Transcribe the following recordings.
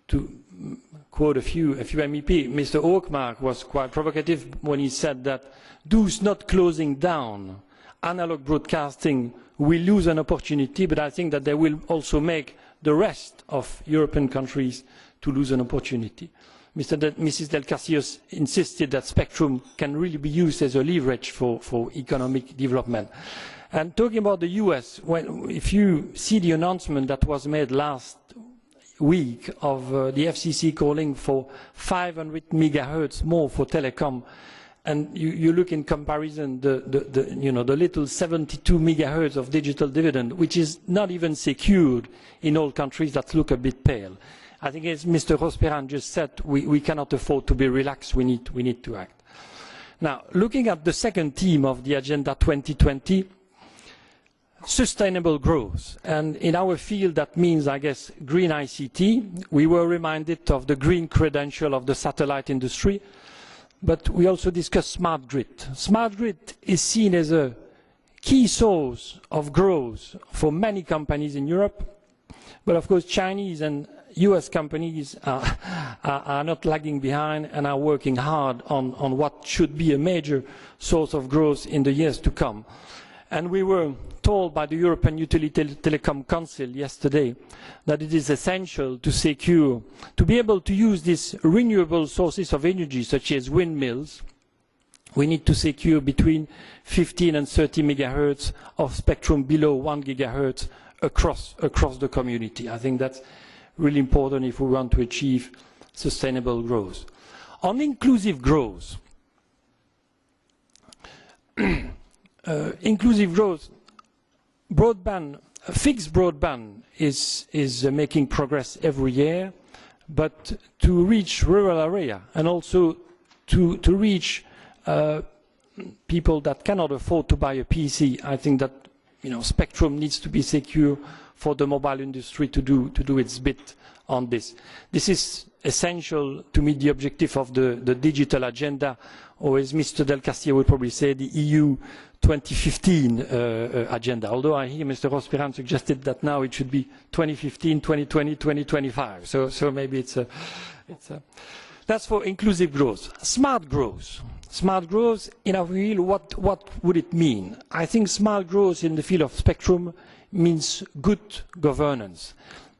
To quote a few MEP, Mr. Oakmark was quite provocative when he said that those not closing down analog broadcasting will lose an opportunity, but I think that they will also make the rest of European countries to lose an opportunity. Mrs. Del Castillo insisted that spectrum can really be used as a leverage for economic development. And talking about the US, if you see the announcement that was made last week of the FCC calling for 500 megahertz more for telecom, and you look in comparison the little 72 megahertz of digital dividend, which is not even secured in all countries that look a bit pale. I think, as Mr. Rosperan just said, we cannot afford to be relaxed. We need to act. Now, looking at the second theme of the Agenda 2020, sustainable growth. And in our field, that means, I guess, green ICT. We were reminded of the green credential of the satellite industry, but we also discussed smart grid. Smart grid is seen as a key source of growth for many companies in Europe, but of course Chinese and US companies are not lagging behind and are working hard on what should be a major source of growth in the years to come. And we were told by the European Utility Telecom Council yesterday that it is essential to be able to use these renewable sources of energy, such as windmills. We need to secure between 15 and 30 megahertz of spectrum below 1 gigahertz across the community. I think that's really important if we want to achieve sustainable growth. On inclusive growth, fixed broadband is making progress every year, but to reach rural area and also to reach people that cannot afford to buy a PC, I think that spectrum needs to be secure for the mobile industry to do its bit on this. This is essential to meet the objective of the digital agenda, or as Mr. Del Castillo would probably say, the EU 2015 agenda. Although I hear Mr. Rosperan suggested that now it should be 2015, 2020, 2025. So maybe that's for inclusive growth. Smart growth. Smart growth, in our field, what would it mean? I think smart growth in the field of spectrum means good governance.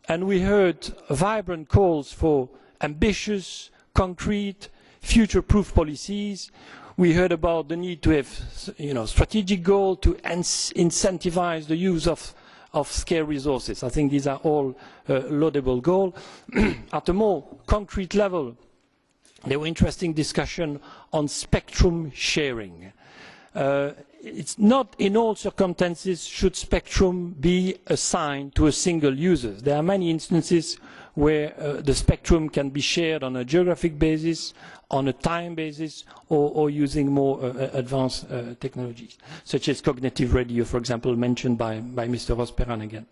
And we heard vibrant calls for ambitious, concrete, future-proof policies. We heard about the need to have strategic goals to incentivize the use of scarce resources. I think these are all laudable goals. At a more concrete level, there were interesting discussions on spectrum sharing. It's not in all circumstances should spectrum be assigned to a single user. There are many instances where the spectrum can be shared on a geographic basis, on a time basis, or using more advanced technologies, such as cognitive radio, for example, mentioned by Mr. Rosperan again.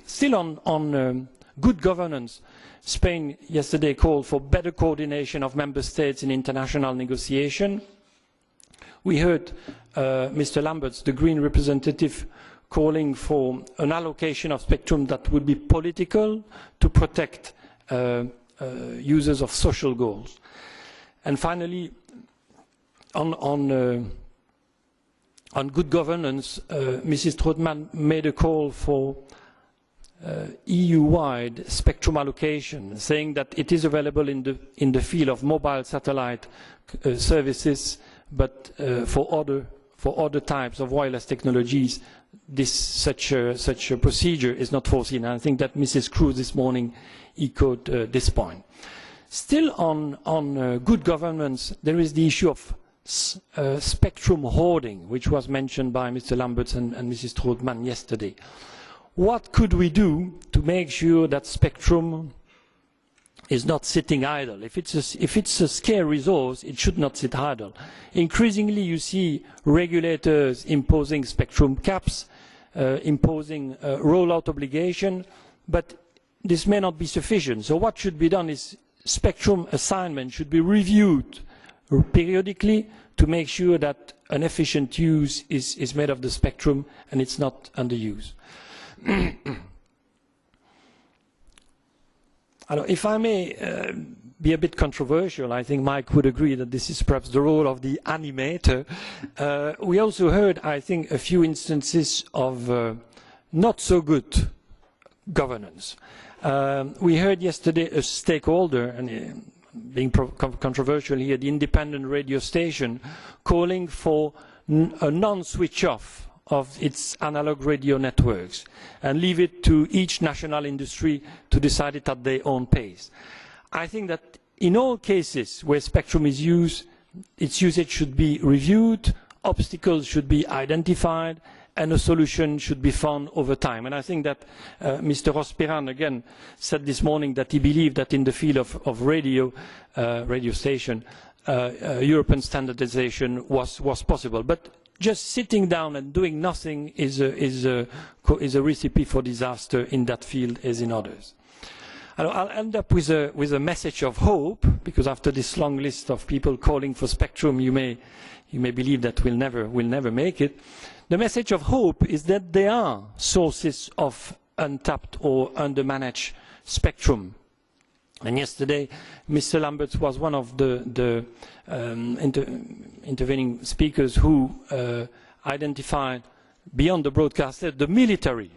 Still on good governance, Spain yesterday called for better coordination of member states in international negotiation. We heard Mr. Lamberts, the Green representative, calling for an allocation of spectrum that would be political to protect users of social goals. And finally, on good governance, Mrs. Strootman made a call for EU-wide spectrum allocation, saying that it is available in the field of mobile satellite services, but for other types of wireless technologies, such a procedure is not foreseen. And I think that Mrs. Cruz this morning echoed this point. Still on good governance, there is the issue of spectrum hoarding, which was mentioned by Mr. Lamberts and Mrs. Strootman yesterday. What could we do to make sure that spectrum is not sitting idle? If it's a scarce resource, it should not sit idle. Increasingly, you see regulators imposing spectrum caps, imposing rollout obligation, but this may not be sufficient. So what should be done is spectrum assignment should be reviewed periodically to make sure that an efficient use is made of the spectrum and it's not underused. If I may be a bit controversial, I think Mike would agree that this is perhaps the role of the animator. We also heard, I think, a few instances of not so good governance. We heard yesterday a stakeholder, and being controversial here, the independent radio station, calling for a non-switch off of its analog radio networks and leave it to each national industry to decide it at their own pace. I think that in all cases where spectrum is used, its usage should be reviewed, obstacles should be identified, and a solution should be found over time. And I think that Mr. Rospiran again said this morning that he believed that in the field of radio station, European standardization was possible. But just sitting down and doing nothing is a recipe for disaster in that field as in others. I'll end up with a message of hope, because after this long list of people calling for spectrum, you may believe that we'll never make it. The message of hope is that there are sources of untapped or undermanaged spectrum. And yesterday, Mr. Lamberts was one of the intervening speakers who identified, beyond the broadcaster, the military,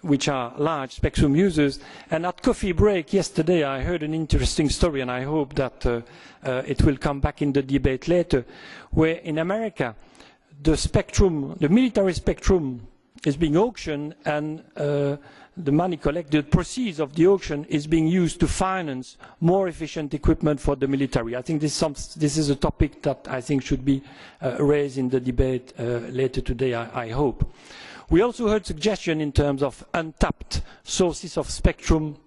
which are large spectrum users. And at coffee break yesterday, I heard an interesting story, and I hope that it will come back in the debate later, where in America, the military spectrum is being auctioned, and the money collected, proceeds of the auction, is being used to finance more efficient equipment for the military. I think this is a topic that I think should be raised in the debate later today, I hope. We also heard suggestions in terms of untapped sources of spectrum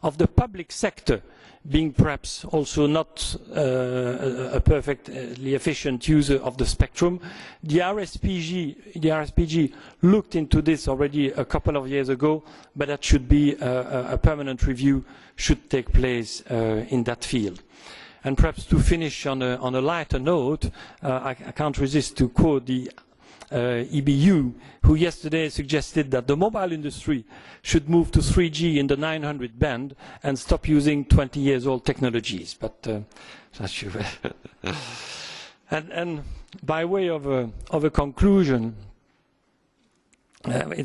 of the public sector being perhaps also not a perfectly efficient user of the spectrum. The RSPG looked into this already a couple of years ago, but that should be a permanent review should take place in that field. And perhaps to finish on a lighter note, I can't resist to quote the EBU, who yesterday suggested that the mobile industry should move to 3G in the 900 band and stop using 20-year-old technologies. But that's true. And by way of a conclusion, it's